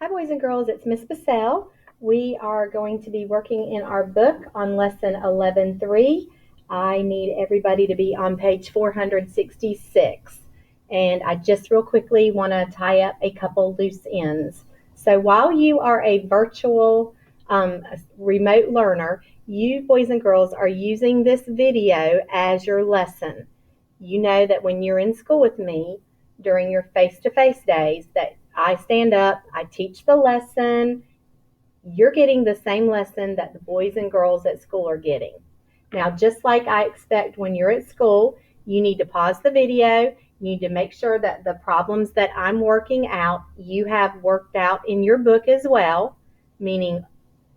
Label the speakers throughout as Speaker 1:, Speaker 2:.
Speaker 1: Hi, boys and girls. It's Miss Bissell. We are going to be working in our book on lesson 11.3. I need everybody to be on page 466. And I just real quickly want to tie up a couple loose ends. So while you are a virtual remote learner, you boys and girls are using this video as your lesson. You know that when you're in school with me during your face-to-face days that I stand up, I teach the lesson. You're getting the same lesson that the boys and girls at school are getting. Now, just like I expect when you're at school, you need to pause the video. You need to make sure that the problems that I'm working out, you have worked out in your book as well, meaning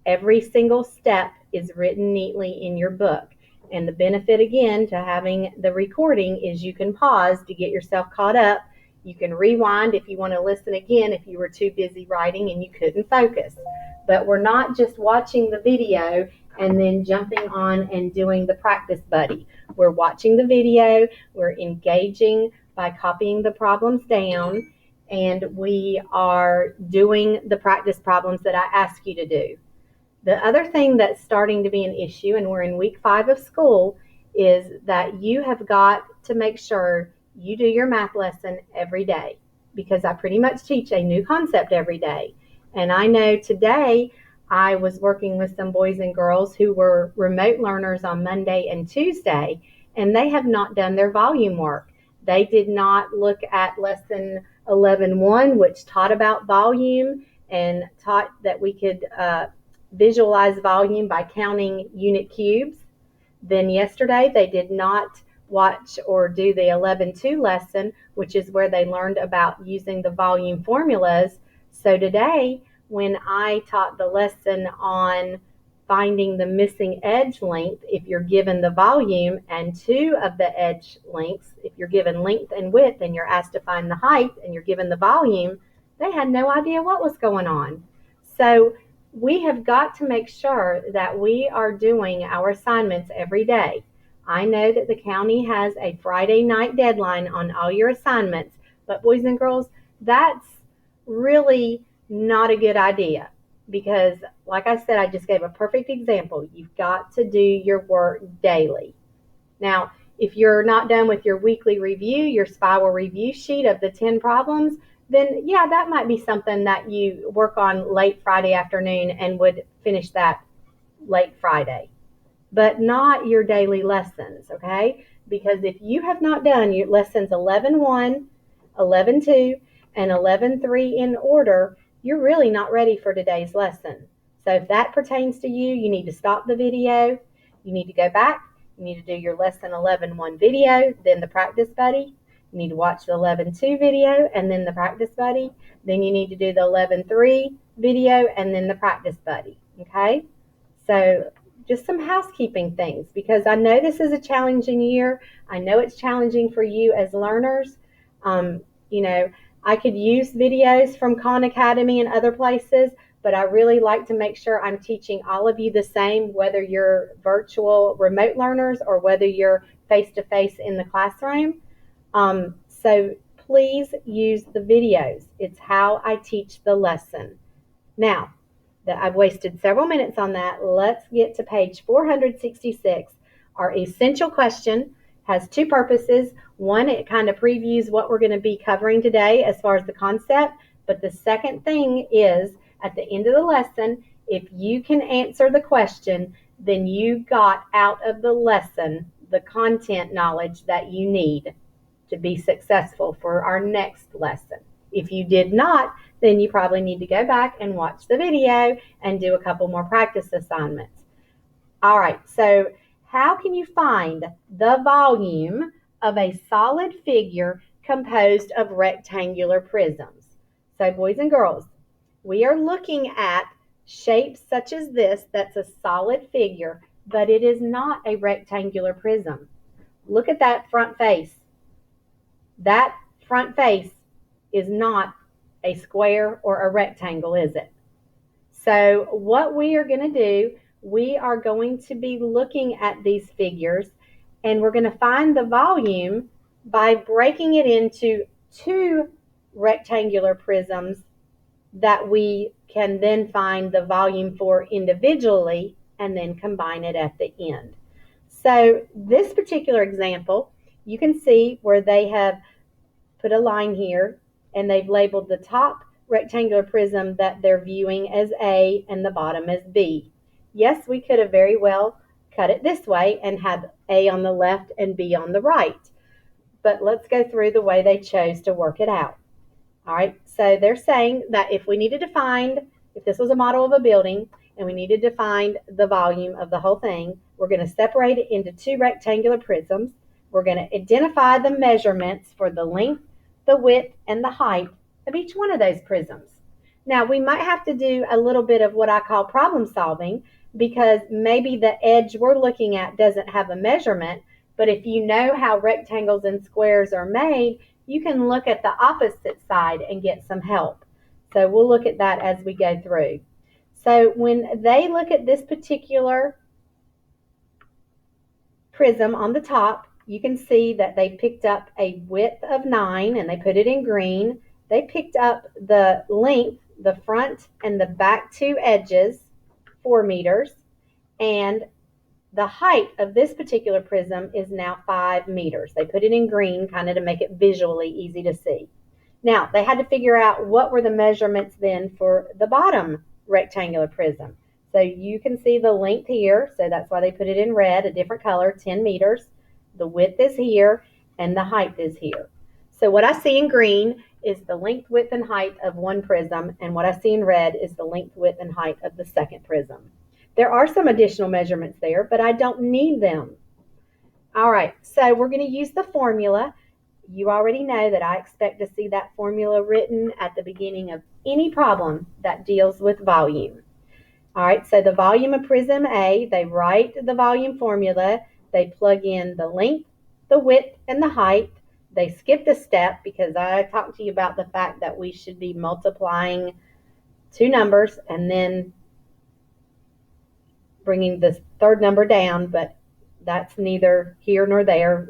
Speaker 1: every single step is written neatly in your book. And the benefit, again, to having the recording is you can pause to get yourself caught up. You can rewind if you want to listen again if you were too busy writing and you couldn't focus. But we're not just watching the video and then jumping on and doing the practice buddy. We're watching the video, we're engaging by copying the problems down, and we are doing the practice problems that I ask you to do. The other thing that's starting to be an issue, and we're in week 5 of school, is that you have got to make sure you do your math lesson every day, because I pretty much teach a new concept every day. And I know today I was working with some boys and girls who were remote learners on Monday and Tuesday, and they have not done their volume work. They did not look at lesson 11.1, which taught about volume and taught that we could visualize volume by counting unit cubes. Then yesterday they did not watch or do the 11.2 lesson, which is where they learned about using the volume formulas. So today, when I taught the lesson on finding the missing edge length, if you're given the volume and 2 of the edge lengths, if you're given length and width and you're asked to find the height and you're given the volume, they had no idea what was going on. So we have got to make sure that we are doing our assignments every day. I know that the county has a Friday night deadline on all your assignments, but boys and girls, that's really not a good idea, because like I said, I just gave a perfect example. You've got to do your work daily. Now, if you're not done with your weekly review, your spiral review sheet of the 10 problems, then yeah, that might be something that you work on late Friday afternoon and would finish that late Friday, but not your daily lessons, okay? Because if you have not done your lessons 11.1, 11.2, and 11.3 in order, you're really not ready for today's lesson. So if that pertains to you, you need to stop the video. You need to go back. You need to do your lesson 11.1 video, then the practice buddy. You need to watch the 11.2 video and then the practice buddy. Then you need to do the 11.3 video and then the practice buddy, okay? So just some housekeeping things, because I know this is a challenging year. I know it's challenging for you as learners. You know, I could use videos from Khan Academy and other places, but I really like to make sure I'm teaching all of you the same, whether you're virtual remote learners or whether you're face-to-face in the classroom. So please use the videos. It's how I teach the lesson. Now that I've wasted several minutes on that, let's get to page 466. Our essential question has 2 purposes. One, it kind of previews what we're going to be covering today as far as the concept. But the second thing is, at the end of the lesson, if you can answer the question, then you got out of the lesson the content knowledge that you need to be successful for our next lesson. If you did not, then you probably need to go back and watch the video and do a couple more practice assignments. All right, so how can you find the volume of a solid figure composed of rectangular prisms? So boys and girls, we are looking at shapes such as this that's a solid figure, but it is not a rectangular prism. Look at that front face. That front face is not a square or a rectangle, is it? So what we are going to do, we are going to be looking at these figures, and we're going to find the volume by breaking it into 2 rectangular prisms that we can then find the volume for individually and then combine it at the end. So this particular example, you can see where they have put a line here and they've labeled the top rectangular prism that they're viewing as A and the bottom as B. Yes, we could have very well cut it this way and had A on the left and B on the right. But let's go through the way they chose to work it out. All right, so they're saying that if we needed to find, if this was a model of a building and we needed to find the volume of the whole thing, we're going to separate it into two rectangular prisms. We're going to identify the measurements for the length, the width, and the height of each one of those prisms. Now, we might have to do a little bit of what I call problem solving because maybe the edge we're looking at doesn't have a measurement, but if you know how rectangles and squares are made, you can look at the opposite side and get some help. So we'll look at that as we go through. So when they look at this particular prism on the top, you can see that they picked up a width of 9 and they put it in green. They picked up the length, the front and the back two edges, 4 meters, and the height of this particular prism is now 5 meters. They put it in green kind of to make it visually easy to see. Now, they had to figure out what were the measurements then for the bottom rectangular prism. So you can see the length here, so that's why they put it in red, a different color, 10 meters. The width is here, and the height is here. So what I see in green is the length, width, and height of one prism, and what I see in red is the length, width, and height of the second prism. There are some additional measurements there, but I don't need them. All right, so we're going to use the formula. You already know that I expect to see that formula written at the beginning of any problem that deals with volume. All right, so the volume of prism A, they write the volume formula. They plug in the length, the width, and the height. They skipped a step because I talked to you about the fact that we should be multiplying two numbers and then bringing the third number down, but that's neither here nor there.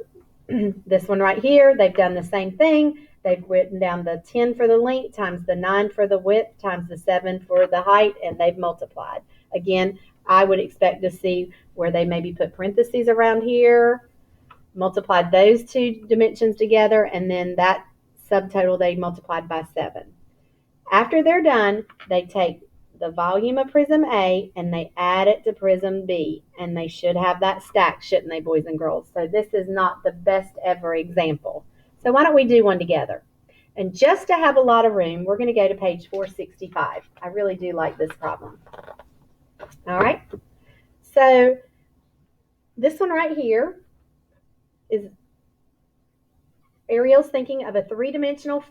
Speaker 1: This one right here, they've done the same thing. They've written down the 10 for the length times the 9 for the width times the 7 for the height, and they've multiplied. Again, I would expect to see where they maybe put parentheses around here, multiplied those two dimensions together, and then that subtotal they multiplied by 7. After they're done, they take the volume of prism A and they add it to prism B, and they should have that stacked, shouldn't they, boys and girls? So this is not the best ever example. So why don't we do one together? And just to have a lot of room, we're going to go to page 465. I really do like this problem. All right. So this one right here is Ariel's thinking of a three-dimensional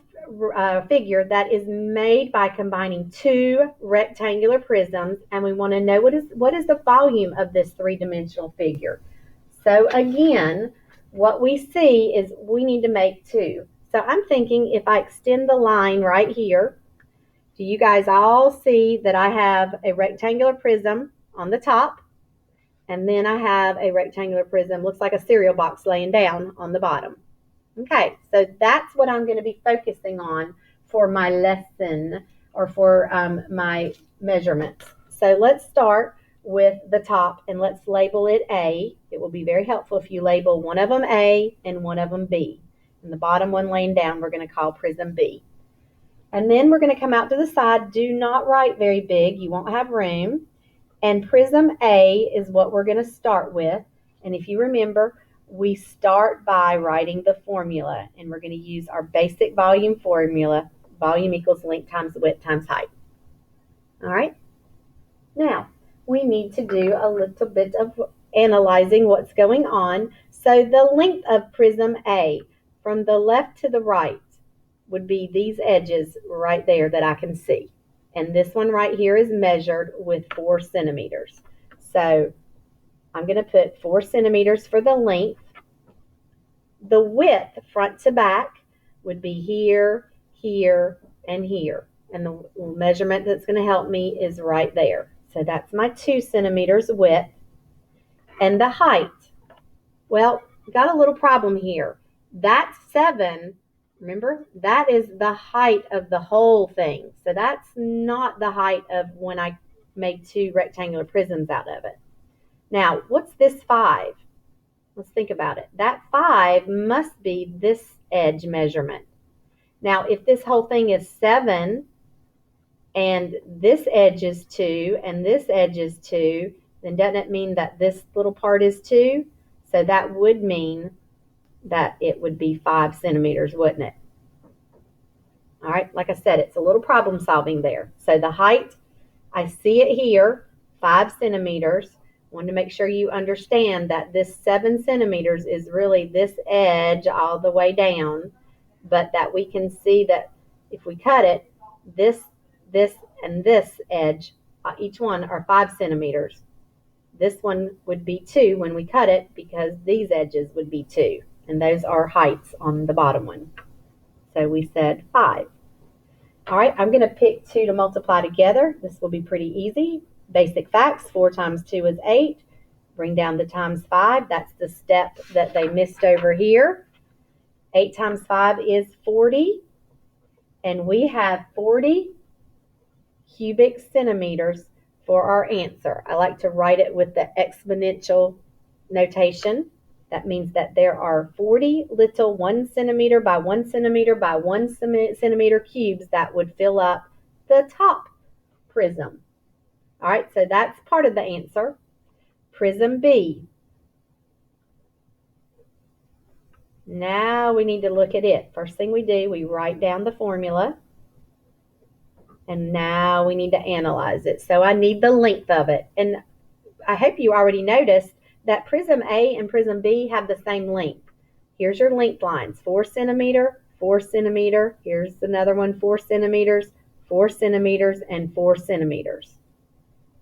Speaker 1: figure that is made by combining two rectangular prisms, and we want to know what is the volume of this three-dimensional figure. So again, what we see is we need to make two. So I'm thinking if I extend the line right here, do you guys all see that I have a rectangular prism on the top, and then I have a rectangular prism, looks like a cereal box laying down on the bottom. Okay, so that's what I'm going to be focusing on for my lesson or for my measurements. So let's start with the top and let's label it A. It will be very helpful if you label one of them A and one of them B. And the bottom one laying down we're going to call prism B. And then we're going to come out to the side. Do not write very big. You won't have room. And prism A is what we're going to start with. And if you remember, we start by writing the formula, and we're going to use our basic volume formula. Volume equals length times width times height. All right. Now, we need to do a little bit of analyzing what's going on. So the length of prism A from the left to the right would be these edges right there that I can see. And this one right here is measured with 4 centimeters. So I'm going to put 4 centimeters for the length. The width, front to back, would be here, here, and here. And the measurement that's going to help me is right there. So that's my 2 centimeters width. And the height, well, got a little problem here. That 7 Remember, that is the height of the whole thing. So that's not the height of when I made two rectangular prisms out of it. Now, what's this 5? Let's think about it. That 5 must be this edge measurement. Now, if this whole thing is 7, and this edge is 2, and this edge is 2, then doesn't it mean that this little part is 2? So that would mean that it would be 5 centimeters, wouldn't it? All right, like I said, it's a little problem solving there. So the height, I see it here, 5 centimeters. I want to make sure you understand that this 7 centimeters is really this edge all the way down, but that we can see that if we cut it, this, and this edge, each one are 5 centimeters. This one would be 2 when we cut it because these edges would be 2, and those are heights on the bottom one. So we said 5. All right, I'm going to pick 2 to multiply together. This will be pretty easy. Basic facts, 4 times 2 is 8. Bring down the times 5. That's the step that they missed over here. 8 times 5 is 40. And we have 40 cubic centimeters for our answer. I like to write it with the exponential notation. That means that there are 40 little 1 centimeter by 1 centimeter by 1 centimeter cubes that would fill up the top prism. All right, so that's part of the answer. Prism B. Now we need to look at it. First thing we do, we write down the formula. And now we need to analyze it. So I need the length of it. And I hope you already noticed that Prism A and Prism B have the same length. Here's your length lines, 4 centimeter, 4 centimeter. Here's another one, 4 centimeters, 4 centimeters, and 4 centimeters,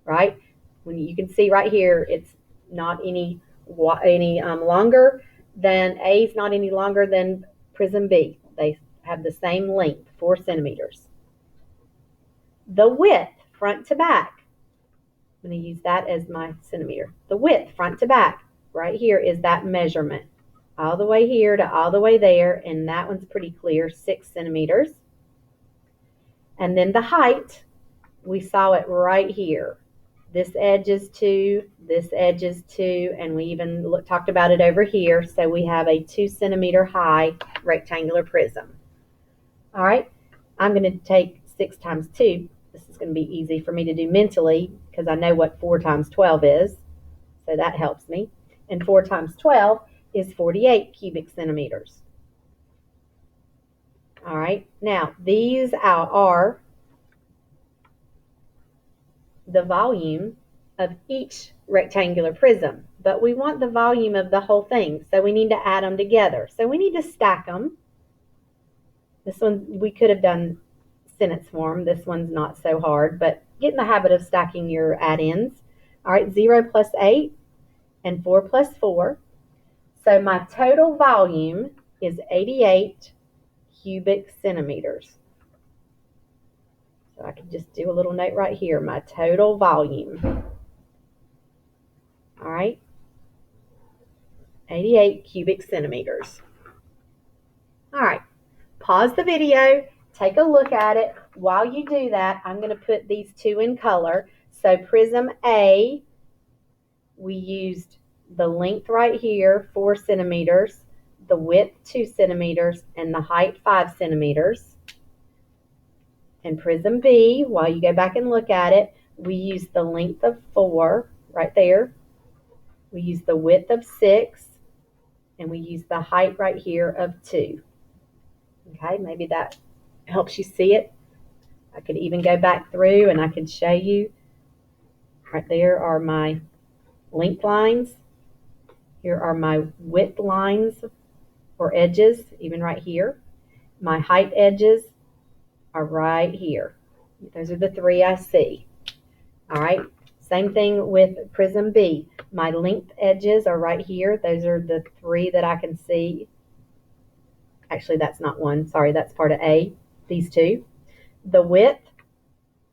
Speaker 1: right? When you can see right here, it's not any longer than, A is not any longer than Prism B. They have the same length, 4 centimeters. The width, front to back, I'm going to use that as my centimeter. The width, front to back, right here is that measurement. All the way here to all the way there, and that one's pretty clear, 6 centimeters. And then the height, we saw it right here. This edge is 2, this edge is 2, and we even talked about it over here. So we have a 2 centimeter high rectangular prism. All right, I'm going to take 6 times 2. This is going to be easy for me to do mentally because I know what 4 times 12 is. So that helps me. And 4 times 12 is 48 cubic centimeters. All right, now these are the volume of each rectangular prism, but we want the volume of the whole thing, so we need to add them together. So we need to stack them. This one we could have done sentence form. This one's not so hard, but get in the habit of stacking your add-ins. All right, 0 plus 8 and 4 plus 4. So my total volume is 88 cubic centimeters. So I can just do a little note right here, my total volume. All right, 88 cubic centimeters. All right, pause the video, take a look at it. While you do that, I'm going to put these 2 in color. So Prism A, we used the length right here, 4 centimeters, the width 2 centimeters, and the height 5 centimeters. And Prism B, while you go back and look at it, we used the length of 4 right there. We used the width of 6, and we used the height right here of 2. Okay, maybe that helps you see it. I could even go back through and I could show you. Right there are my length lines. Here are my width lines or edges, even right here. My height edges are right here. Those are the 3 I see. All right, same thing with Prism B. My length edges are right here. Those are the 3 that I can see. Actually, that's not one. Sorry, that's part of A, these 2. The width,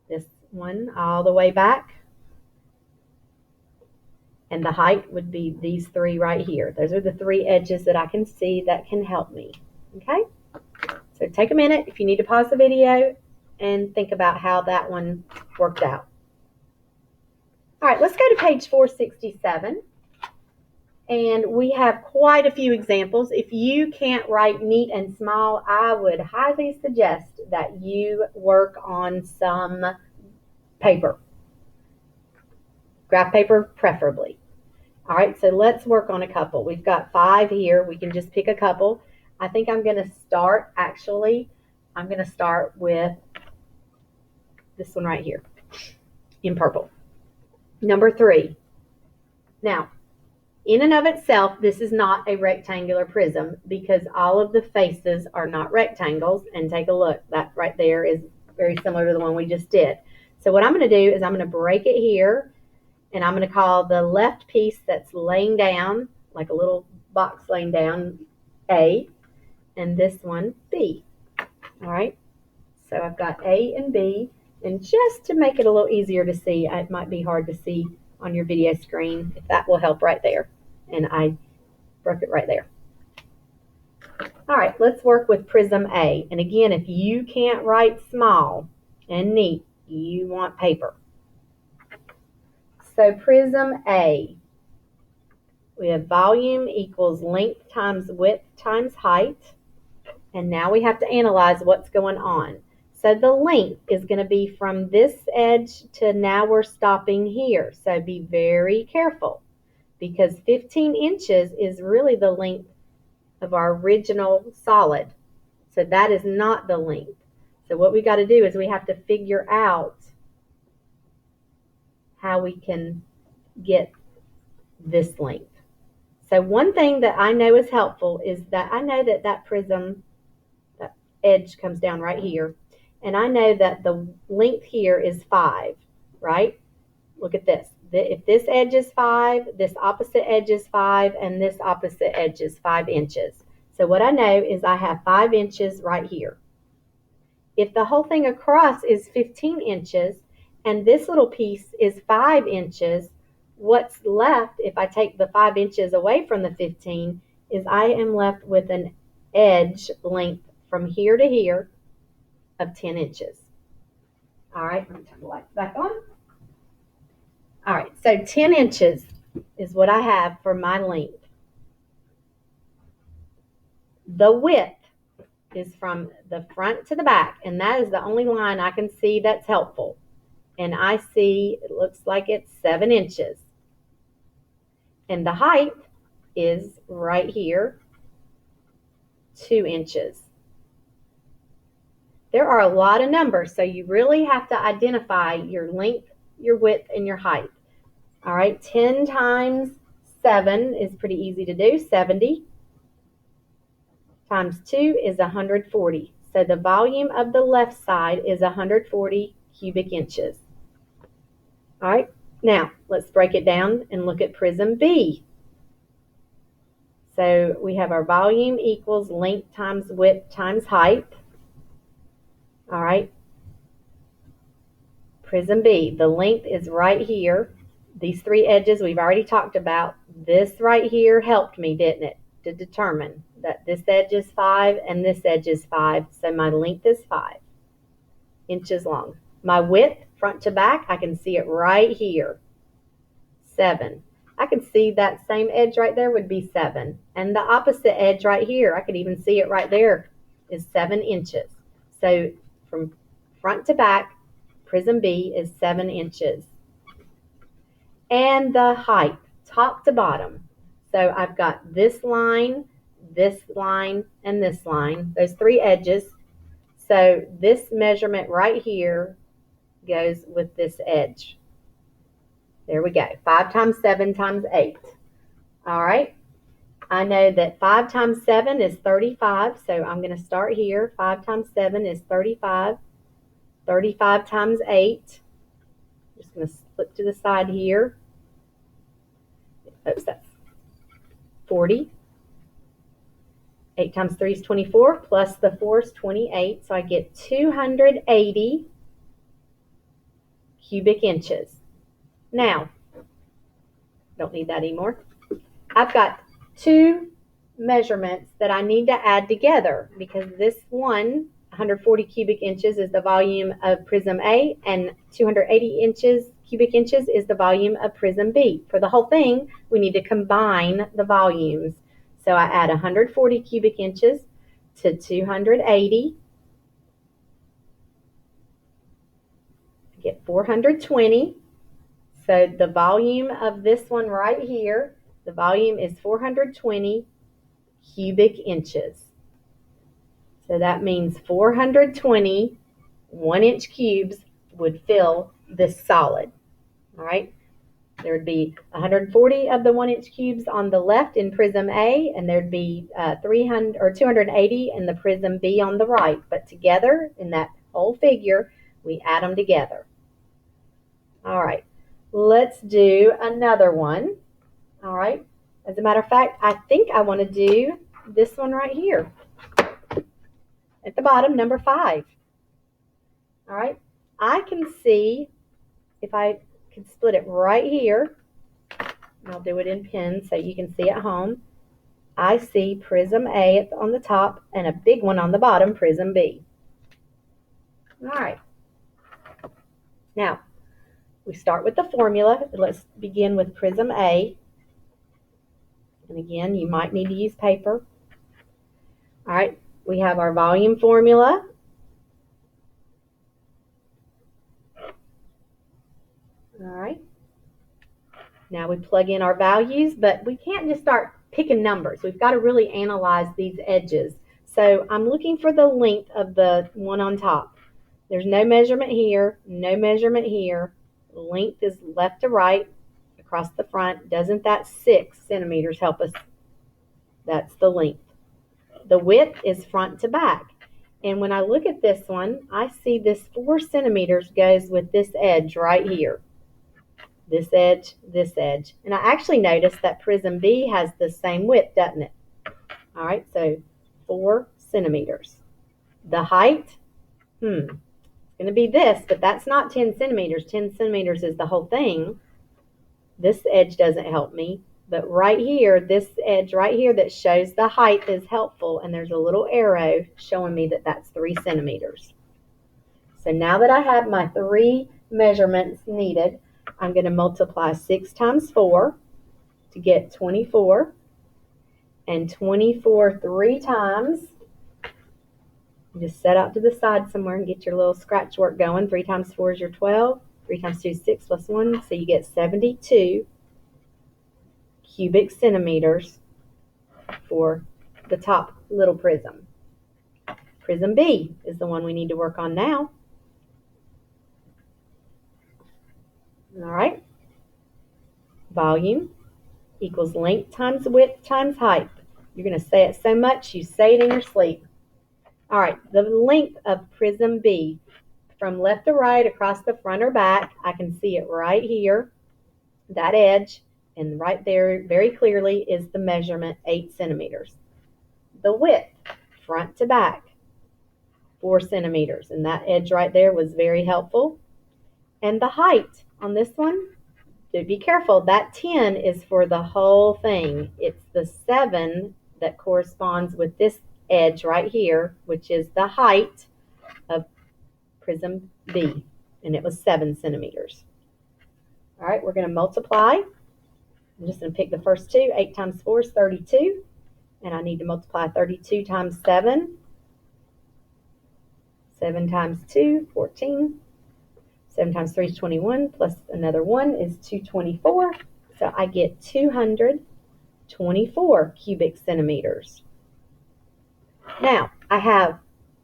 Speaker 1: this one all the way back. And the height would be these 3 right here. Those are the 3 edges that I can see that can help me. Okay? So take a minute if you need to pause the video and think about how that one worked out. All right, let's go to page 467. And we have quite a few examples. If you can't write neat and small, I would highly suggest that you work on some paper. Graph paper preferably. All right, so let's work on a couple. We've got 5 here. We can just pick a couple. I think I'm going to start, I'm going to start with this one right here in purple. Number 3. Now, in and of itself, this is not a rectangular prism because all of the faces are not rectangles. And take a look, that right there is very similar to the one we just did. So what I'm going to do is I'm going to break it here, and I'm going to call the left piece that's laying down, like a little box laying down, A, and this one B. All right, so I've got A and B, and just to make it a little easier to see, it might be hard to see on your video screen, if that will help right there. And I broke it right there. All right, let's work with Prism A. And again, if you can't write small and neat, you want paper. So Prism A, we have volume equals length times width times height. And now we have to analyze what's going on. So the length is going to be from this edge to now we're stopping here. So be very careful, because 15 inches is really the length of our original solid. So that is not the length. So what we got to do is we have to figure out how we can get this length. So one thing that I know is helpful is that I know that that prism, that edge comes down right here. And I know that the length here is 5, right? Look at this. If this edge is 5, this opposite edge is 5, and this opposite edge is 5 inches. So what I know is I have 5 inches right here. If the whole thing across is 15 inches, and this little piece is 5 inches, what's left, if I take the 5 inches away from the 15, is I am left with an edge length from here to here of 10 inches. All right, let me turn the lights back on. All right, so 10 inches is what I have for my length. The width is from the front to the back, and that is the only line I can see that's helpful. And I see it looks like it's 7 inches. And the height is right here, 2 inches. There are a lot of numbers, so you really have to identify your length, your width, and your height. All right, 10 times 7 is pretty easy to do, 70. Times 2 is 140. So the volume of the left side is 140 cubic inches. All right, now let's break it down and look at Prism B. So we have our volume equals length times width times height. All right, Prism B, the length is right here. These 3 edges we've already talked about. This right here helped me, didn't it, to determine that this edge is 5 and this edge is 5. So my length is 5 inches long. My width, front to back, I can see it right here, 7. I could see that same edge right there would be 7. And the opposite edge right here, I could even see it right there, is 7 inches. So from front to back, Prism B is 7 inches. And the height, top to bottom. So I've got this line, and this line, those 3 edges. So this measurement right here goes with this edge. There we go, 5 times 7 times 8. All right, I know that 5 times 7 is 35, so I'm going to start here. 5 times 7 is 35. 35 times 8, just going to flip to the side here. Oops, that's 40. 8 times 3 is 24, plus the 4 is 28, so I get 280 cubic inches. Now, don't need that anymore. I've got 2 measurements that I need to add together, because this one, 140 cubic inches, is the volume of Prism A, and 280 cubic inches is the volume of Prism B. For the whole thing, we need to combine the volumes. So I add 140 cubic inches to 280, I get 420. So the volume of this one right here, the volume is 420 cubic inches. So that means 420 1-inch cubes would fill this solid. All right. There would be 140 of the 1-inch cubes on the left in Prism A, and there'd be 300 or 280 in the Prism B on the right. But together, in that whole figure, we add them together. All right. Let's do another one. All right. As a matter of fact, I think I want to do this one right here at the bottom, number 5. All right. I can see, if I can split it right here, and I'll do it in pen so you can see at home. I see Prism A on the top and a big one on the bottom, Prism B. All right. Now, we start with the formula. Let's begin with Prism A. And again, you might need to use paper. All right, we have our volume formula. All right. Now we plug in our values, but we can't just start picking numbers. We've got to really analyze these edges. So I'm looking for the length of the one on top. There's no measurement here, no measurement here. Length is left to right across the front. Doesn't that 6 centimeters help us? That's the length. The width is front to back. And when I look at this one, I see this 4 centimeters goes with this edge right here. This edge, this edge. And I actually noticed that Prism B has the same width, doesn't it? All right, so 4 centimeters. The height, it's going to be this, but that's not 10 centimeters. 10 centimeters is the whole thing. This edge doesn't help me. But right here, this edge right here that shows the height is helpful, and there's a little arrow showing me that that's 3 centimeters. So now that I have my 3 measurements needed, I'm going to multiply 6 times 4 to get 24, and 24 3 times. Just set out to the side somewhere and get your little scratch work going. 3 times 4 is your 12. 3 times 2 is 6 plus 1, so you get 72 cubic centimeters for the top little prism. Prism B is the one we need to work on now. All right. Volume equals length times width times height. You're going to say it so much you say it in your sleep. All right, the length of Prism B from left to right across the front or back, I can see it right here, that edge. And right there, very clearly, is the measurement, 8 centimeters. The width, front to back, 4 centimeters. And that edge right there was very helpful. And the height on this one, do be careful. That 10 is for the whole thing. It's the 7 that corresponds with this edge right here, which is the height of Prism B. And it was 7 centimeters. All right, we're going to multiply. I'm just going to pick the first 2. 8 times 4 is 32. And I need to multiply 32 times 7. 7 times 2, 14. 7 times 3 is 21. Plus another 1 is 224. So I get 224 cubic centimeters. Now, I have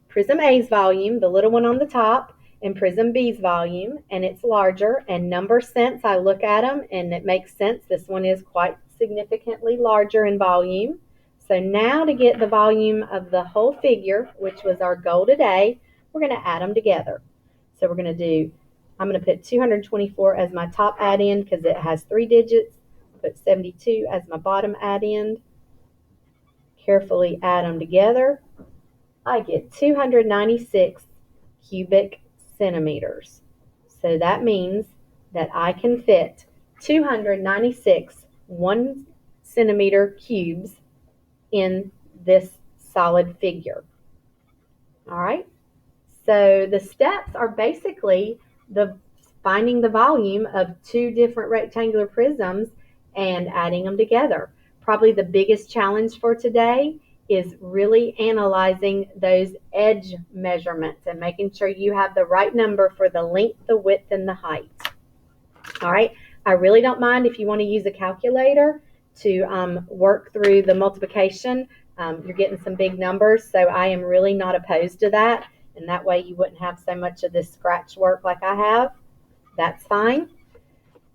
Speaker 1: Prism A's volume, the little one on the top, and Prism B's volume, and it's larger. And number sense, I look at them, and it makes sense. This one is quite significantly larger in volume. So now to get the volume of the whole figure, which was our goal today, we're going to add them together. So we're going to do, I'm going to put 224 as my top add-in because it has 3 digits. Put 72 as my bottom add-in. Carefully add them together. I get 296 cubic centimeters. So that means that I can fit 296 1 centimeter cubes in this solid figure. All right, so the steps are basically finding the volume of two different rectangular prisms and adding them together. Probably the biggest challenge for today is really analyzing those edge measurements and making sure you have the right number for the length, the width, and the height. All right, I really don't mind if you want to use a calculator to work through the multiplication. You're getting some big numbers, so I am really not opposed to that, and that way you wouldn't have so much of this scratch work like I have. That's fine.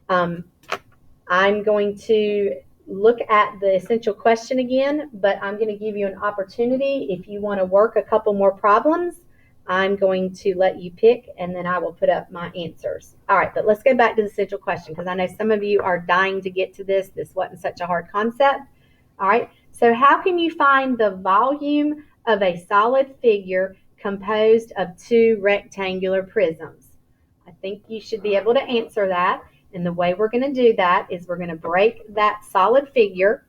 Speaker 1: I'm going to look at the essential question again, but I'm going to give you an opportunity. If you want to work a couple more problems, I'm going to let you pick, and then I will put up my answers. All right, but let's go back to the essential question, because I know some of you are dying to get to this. This wasn't such a hard concept. All right, so how can you find the volume of a solid figure composed of two rectangular prisms? I think you should be able to answer that. And the way we're going to do that is we're going to break that solid figure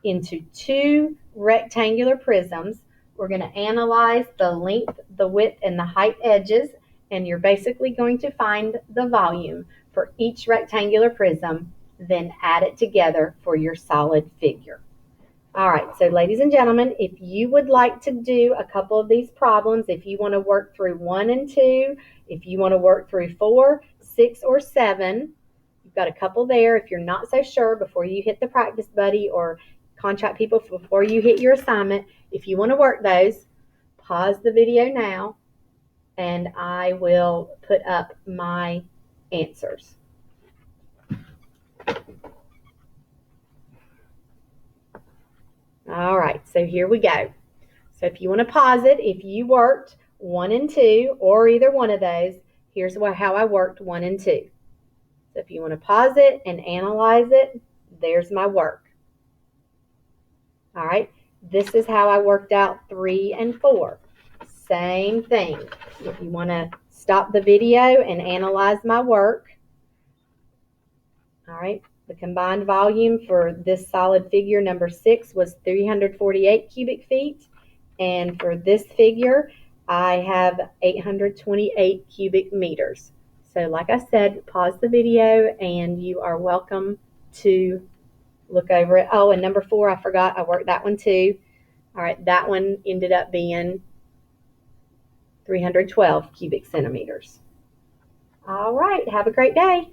Speaker 1: into two rectangular prisms. We're going to analyze the length, the width, and the height edges, and you're basically going to find the volume for each rectangular prism, then add it together for your solid figure. All right, so ladies and gentlemen, if you would like to do a couple of these problems, if you want to work through 1 and 2, if you want to work through 4, 6, or 7, you've got a couple there. If you're not so sure, before you hit the practice buddy or contact people before you hit your assignment, if you want to work those, pause the video now, and I will put up my answers. All right, so here we go. So if you want to pause it, if you worked 1 and 2, or either one of those, here's how I worked 1 and 2. So if you want to pause it and analyze it, there's my work. All right, this is how I worked out 3 and 4. Same thing. If you want to stop the video and analyze my work, all right, the combined volume for this solid figure number 6 was 348 cubic feet. And for this figure, I have 828 cubic meters. So like I said, pause the video and you are welcome to look over it. Oh, and number 4, I forgot, I worked that one too. All right, that one ended up being 312 cubic centimeters. All right, have a great day.